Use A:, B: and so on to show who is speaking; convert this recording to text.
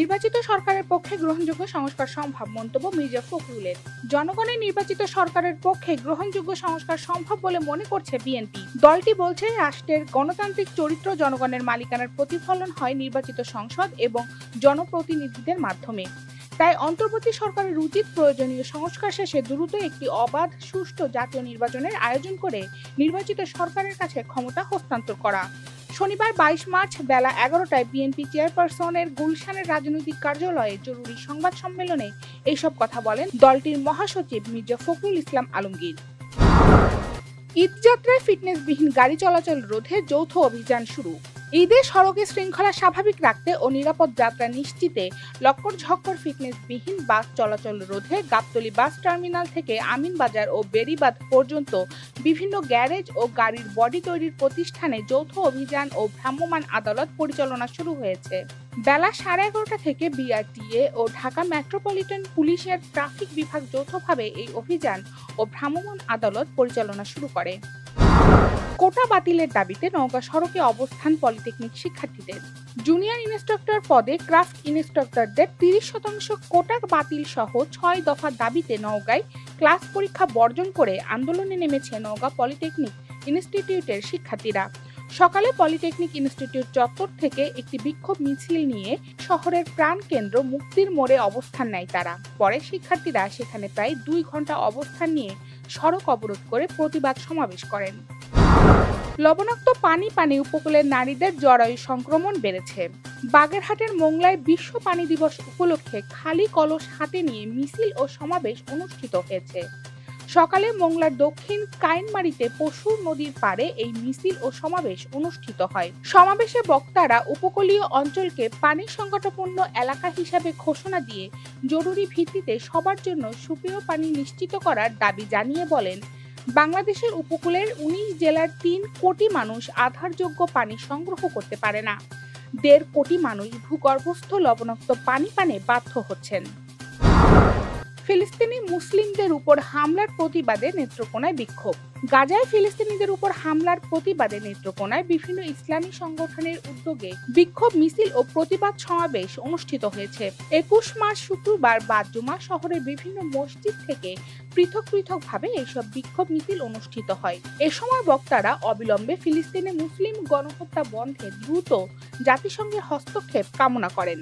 A: নির্বাচিত সরকারের পক্ষে গ্রহণযোগ্য সংস্কার সম্ভব মন্তব্য মির্জা ফখরুলের। জনগণের নির্বাচিত সরকারের পক্ষে গ্রহণযোগ্য সংস্কার সম্ভব বলে মনে করছে বিএনপি। দলটি বলছে, রাষ্ট্রের গণতান্ত্রিক চরিত্র জনগণের মালিকানার প্রতিফলন হয় নির্বাচিত সংসদ এবং জনপ্রতিনিধিদের মাধ্যমে। তাই অন্তর্বর্তী সরকারের উচিত প্রয়োজনীয় সংস্কার শেষে দ্রুত একটি অবাধ, সুষ্ঠু জাতীয় নির্বাচনের আয়োজন করে নির্বাচিত সরকারের কাছে ক্ষমতা হস্তান্তর করা। শনিবার 22 মার্চ বেলা 11টায় বিএনপি চেয়ারপারসনের গুলশানের রাজনৈতিক কার্যালয়ে জরুরি সংবাদ সম্মেলনে এইসব কথা বলেন দলটির মহাসচিব মির্জা ফখরুল ইসলাম আলমগীর। ঈদযাত্রায় ফিটনেসবিহীন গাড়ি চলাচল রোধে যৌথ অভিযান শুরু। ঈদে সড়কে শৃঙ্খলা স্বাভাবিক রাখতে ও নিরাপদ যাত্রা নিশ্চিতে লক্কর-ঝক্কর ফিটনেসবিহীন বাস চলাচল রোধে গাবতলী বাস টার্মিনাল থেকে আমিনবাজার ও বেড়িবাঁধ পর্যন্ত বিভিন্ন গ্যারেজ ও গাড়ির বডি তৈরির প্রতিষ্ঠানে যৌথ অভিযান ও ভ্রাম্যমাণ আদালত পরিচালনা শুরু হয়েছে। বেলা 11:30 থেকে বিআরটিএ ও ঢাকা মেট্রোপলিটন পুলিশের ট্রাফিক বিভাগ যৌথভাবে এই অভিযান ও ভ্রাম্যমাণ আদালত পরিচালনা শুরু করে। কোটা বাতিলের দাবিতে নওগাঁ সড়কে অবস্থান পলিটেকনিক শিক্ষার্থীদের। জুনিয়র ইন্সট্রাক্টর পদে ক্রাফট ইন্সট্রাক্টরদের 30% কোটা বাতিল সহ 6 দফা দাবিতে নওগাঁয় ক্লাস পরীক্ষা বর্জন করে আন্দোলনে নেমেছে নওগাঁ পলিটেকনিক ইনস্টিটিউটের শিক্ষার্থীরা। সকালে পলিটেকনিক ইনস্টিটিউট চত্বর থেকে একটি বিক্ষোভ মিছিল নিয়ে শহরের প্রাণকেন্দ্র মুক্তির মোড়ে অবস্থান নেয় তারা। পরে শিক্ষার্থীরা সেখানে প্রায় 2 ঘন্টা অবস্থান নিয়ে সড়ক অবরোধ করে প্রতিবাদ সমাবেশ করেন। লবণাক্ত পানি উপকূলের নারীদের জরায়ু সংক্রমণ বেড়েছে। বাগেরহাটের মোংলায় বিশ্ব পানি দিবস উপলক্ষে খালি কলস হাতে নিয়ে মিছিল ও সমাবেশ অনুষ্ঠিত হয়েছে। সকালে মোংলার দক্ষিণ কাইনমারিতে পশুর নদীর পাড়ে এই মিছিল ও সমাবেশ অনুষ্ঠিত হয়। সমাবেশে বক্তারা উপকূলীয় অঞ্চলকে পানি সংকটাপন্ন এলাকা হিসাবে ঘোষণা দিয়ে জরুরি ভিত্তিতে সবার জন্য সুপেয় পানি নিশ্চিত করার দাবি জানিয়ে বলেন, বাংলাদেশের উপকূলের 19 জেলার 3 কোটি মানুষ আধারযোগ্য পানি সংগ্রহ করতে পারে না। 1.5 কোটি মানুষ ভূগর্ভস্থ লবণাক্ত পানি পানে বাধ্য হচ্ছেন। ফিলিস্তিনি মুসলিমদের উপর হামলার প্রতিবাদে নেত্রকোনায় বিক্ষোভ। গাজায় ফিলিস্তিনিদের উপর হামলার প্রতিবাদে নেত্রকোনায় বিভিন্ন ইসলামী সংগঠনের উদ্যোগে বিক্ষোভ মিছিল ও প্রতিবাদ সমাবেশ অনুষ্ঠিত হয়েছে। 21 মার্চ শুক্রবার বাদ জুমা শহরের বিভিন্ন মসজিদ থেকে পৃথকভাবে এইসব বিক্ষোভ মিছিল অনুষ্ঠিত হয়। এ সময় বক্তারা অবিলম্বে ফিলিস্তিনে মুসলিম গণহত্যা বন্ধে দ্রুত জাতিসংঘের হস্তক্ষেপ কামনা করেন।